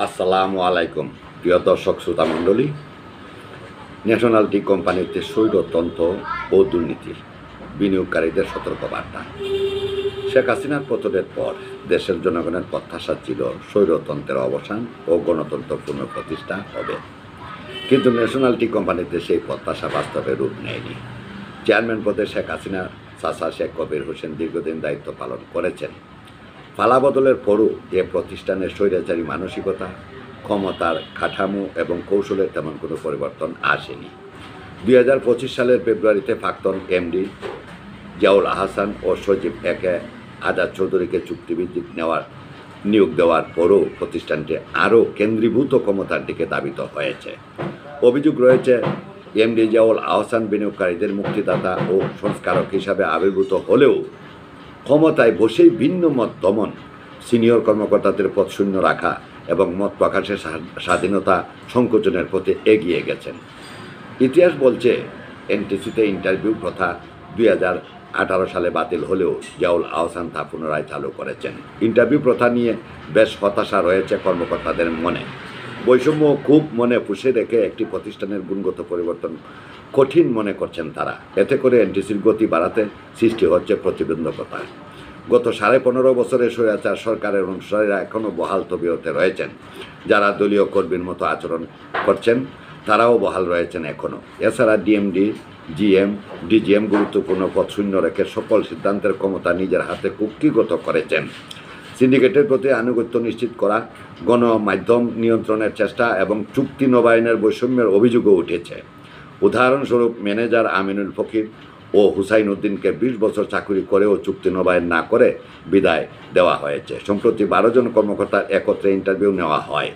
আসসালামু আলাইকুম প্রিয় দর্শক শ্রোতা মণ্ডলী। ন্যাশনাল টি কোম্পানিতে স্বৈরতন্ত্র ও দুর্নীতি, বিনিয়োগকারীদের সতর্কবার্তা। শেখ হাসিনার পতনের পর দেশের জনগণের প্রত্যাশা ছিল স্বৈরতন্ত্রের অবসান ও গণতন্ত্র পুনঃপ্রতিষ্ঠা হবে, কিন্তু ন্যাশনাল টি কোম্পানিতে সেই প্রত্যাশা বাস্তবে রূপ নেয়নি। চেয়ারম্যান পদে শেখ হাসিনার চাচা শেখ কবির হোসেন দীর্ঘদিন দায়িত্ব পালন করেছেন। পালাবদলের পরও এ প্রতিষ্ঠানের স্বৈরাচারী মানসিকতা, ক্ষমতার কাঠামো এবং কৌশলের তেমন কোনো পরিবর্তন আসেনি। 2025 সালের ফেব্রুয়ারিতে প্রাক্তন এমডি জিয়াউল আহসান ও সজীব একে আজাদ চৌধুরীকে চুক্তিভিত্তিক নিয়োগ দেওয়ার পরও প্রতিষ্ঠানটি আরও কেন্দ্রীভূত ক্ষমতার দিকে ধাবিত হয়েছে। অভিযোগ রয়েছে, এমডি জিয়াউল আহসান বিনিয়োগকারীদের মুক্তিদাতা ও সংস্কারক হিসাবে আবির্ভূত হলেও ক্ষমতায় বসেই ভিন্ন মত দমন, সিনিয়র কর্মকর্তাদের পদ শূন্য রাখা এবং মত প্রকাশের স্বাধীনতা সংকোচনের পথে এগিয়ে গেছেন। ইতিহাস বলছে, এনটিসিতে ইন্টারভিউ প্রথা 2018 সালে বাতিল হলেও জিয়াউল আহসান তা পুনরায় চালু করেছেন। ইন্টারভিউ প্রথা নিয়ে বেশ হতাশা রয়েছে কর্মকর্তাদের মনে। বৈষম্য খুব মনে পুষে রেখে একটি প্রতিষ্ঠানের গুণগত পরিবর্তন কঠিন মনে করছেন তারা। এতে করে এনটিসির গতি বাড়াতে সৃষ্টি হচ্ছে প্রতিবন্ধকতা। গত 15.5 বছরে স্বৈরাচার সরকারের অনুসারীরা এখনও বহাল তবিয়তে রয়েছেন। যারা দলীয় কর্মীর মতো আচরণ করছেন তারাও বহাল রয়েছেন এখনও। এছাড়া ডিএমডি, জিএম, ডিজিএম গুরুত্বপূর্ণ পদ শূন্য রেখে সকল সিদ্ধান্তের ক্ষমতা নিজের হাতে কুক্ষিগত করেছেন। সিন্ডিকেটের প্রতি আনুগত্য নিশ্চিত করা, গণমাধ্যম নিয়ন্ত্রণের চেষ্টা এবং চুক্তি নবায়নের বৈষম্যের অভিযোগও উঠেছে। উদাহরণস্বরূপ, ম্যানেজার আমিনুল ফকির ও হুসাইন উদ্দিনকে 20 বছর চাকরি করেও চুক্তি নবায়ন না করে বিদায় দেওয়া হয়েছে। সম্প্রতি 12 জন কর্মকর্তার একত্রে ইন্টারভিউ নেওয়া হয়।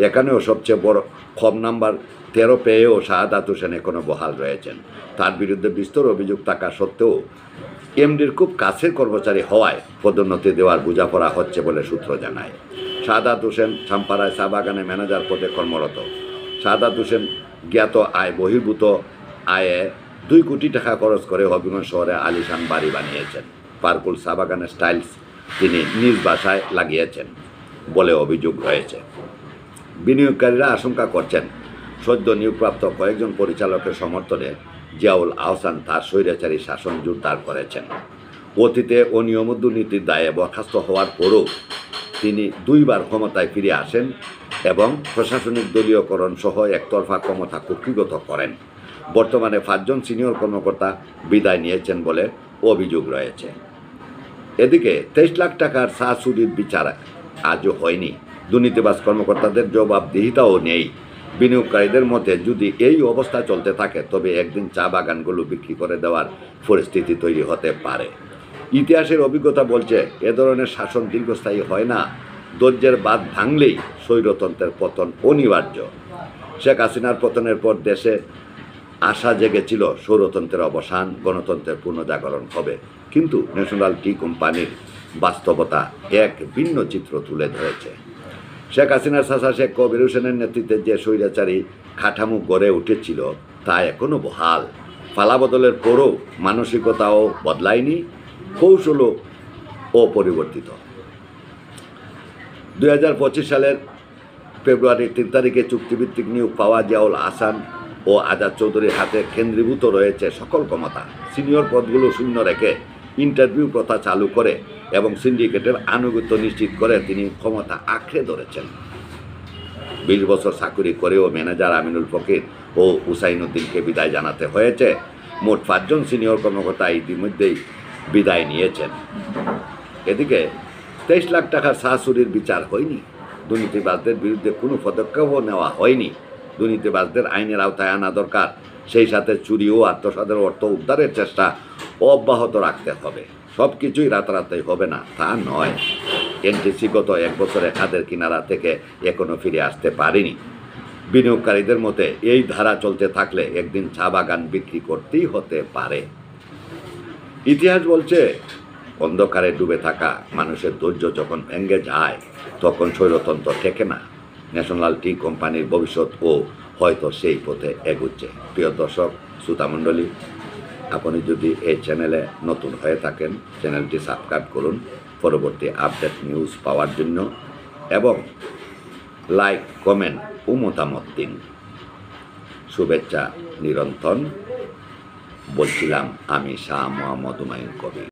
এখানেও সবচেয়ে বড় কম নাম্বার 13 পেয়েও শাহাদাত হোসেন এখনও বহাল রয়েছেন। তার বিরুদ্ধে বিস্তর অভিযোগ থাকা সত্ত্বেও এমডির খুব কাছের কর্মচারী হওয়ায় পদোন্নতি দেওয়ার বোঝাপড়া হচ্ছে বলে সূত্র জানায়। শাহাদাত হোসেন ছাম্পাড়ায় চা বাগানে ম্যানেজার পদে কর্মরত। শাহাদাত হোসেন জ্ঞাত আয় বহির্ভূত আয়ে 2 কোটি টাকা খরচ করে হবিগঞ্জ শহরে আলিশান বাড়ি বানিয়েছেন। পার্কুল চা বাগানের স্টাইলস তিনি নিজ বাসায় লাগিয়েছেন বলে অভিযোগ রয়েছে। বিনিয়োগকারীরা আশঙ্কা করছেন, সদ্য নিয়োগপ্রাপ্ত কয়েকজন পরিচালকের সমর্থনে জিয়াউল আহসান তার স্বৈরাচারী শাসন জোরদার করেছেন। অতীতে অনিয়ম দুর্নীতির দায়ে বরখাস্ত হওয়ার পরও তিনি 2 বার ক্ষমতায় ফিরে আসেন এবং প্রশাসনিক দলীয়করণ সহ একতরফা ক্ষমতা কুক্ষিগত করেন। বর্তমানে 5 জন সিনিয়র কর্মকর্তা বিদায় নিয়েছেন বলে অভিযোগ রয়েছে। এদিকে 23 লাখ টাকার চা চুরির বিচার আজও হয়নি। দুর্নীতিবাজ কর্মকর্তাদের জবাবদিহিতাও নেই। বিনিয়োগকারীদের মতে, যদি এই অবস্থা চলতে থাকে তবে একদিন চা বাগানগুলো বিক্রি করে দেওয়ার পরিস্থিতি তৈরি হতে পারে। ইতিহাসের অভিজ্ঞতা বলছে, এ ধরনের শাসন দীর্ঘস্থায়ী হয় না। ধৈর্যের বাঁধ ভাঙলেই স্বৈরতন্ত্রের পতন অনিবার্য। শেখ হাসিনার পতনের পর দেশে আশা জেগেছিল স্বৈরতন্ত্রের অবসান, গণতন্ত্রের পুনর্জাগরণ হবে, কিন্তু ন্যাশনাল টি কোম্পানির বাস্তবতা এক ভিন্ন চিত্র তুলে ধরেছে। শেখ হাসিনার চাচা শেখ কবির হোসেনের নেতৃত্বে যে স্বৈরাচারী কাঠামো গড়ে উঠেছিল তা এখনও বহাল। পালাবদলের পরও মানসিকতাও বদলায়নি, কৌশলও অপরিবর্তিত। 2025 সালের ফেব্রুয়ারির 3 তারিখে চুক্তিভিত্তিক নিয়োগ পাওয়া জিয়াউল আহসান ও আজাদ চৌধুরীর হাতে কেন্দ্রীভূত রয়েছে সকল ক্ষমতা। সিনিয়র পদগুলো শূন্য রেখে ইন্টারভিউ প্রথা চালু করে এবং সিন্ডিকেটের আনুগত্য নিশ্চিত করে তিনি ক্ষমতা আঁকড়ে ধরেছেন। 20 বছর চাকরি করেও ম্যানেজার আমিনুল ফকির ও হুসাইন উদ্দিনকে বিদায় জানাতে হয়েছে। মোট 5 জন সিনিয়র কর্মকর্তা ইতিমধ্যেই বিদায় নিয়েছেন। এদিকে 23 লাখ টাকার চা চুরির বিচার হয়নি। দুর্নীতিবাজদের বিরুদ্ধে কোনো পদক্ষেপও নেওয়া হয়নি। দুর্নীতিবাজদের আইনের আওতায় আনা দরকার। সেই সাথে চুরি ও আত্মসাতের অর্থ উদ্ধারের চেষ্টা অব্যাহত রাখতে হবে। সব কিছুই রাতারাতি হবে না, তা নয়। এনটিসি গত 1 বছরে খাদের কিনারা থেকে এখনও ফিরে আসতে পারেনি। বিনিয়োগকারীদের মতে, এই ধারা চলতে থাকলে একদিন চা বাগান বিক্রি করতেই হতে পারে। ইতিহাস বলছে, অন্ধকারে ডুবে থাকা মানুষের ধৈর্য যখন ভেঙে যায় তখন স্বৈরতন্ত্র ঠেকে না। ন্যাশনাল টি কোম্পানির ভবিষ্যৎও হয়তো সেই পথে এগুচ্ছে। প্রিয় দর্শক শ্রোতামণ্ডলী, আপনি যদি এই চ্যানেলে নতুন হয়ে থাকেন, চ্যানেলটি সাবস্ক্রাইব করুন পরবর্তী আপডেট নিউজ পাওয়ার জন্য এবং লাইক, কমেন্ট ও মতামত দিন। শুভেচ্ছা নিরন্তর। বলছিলাম আমি শাহ মোহাম্মদ হুমায়ুন কবির।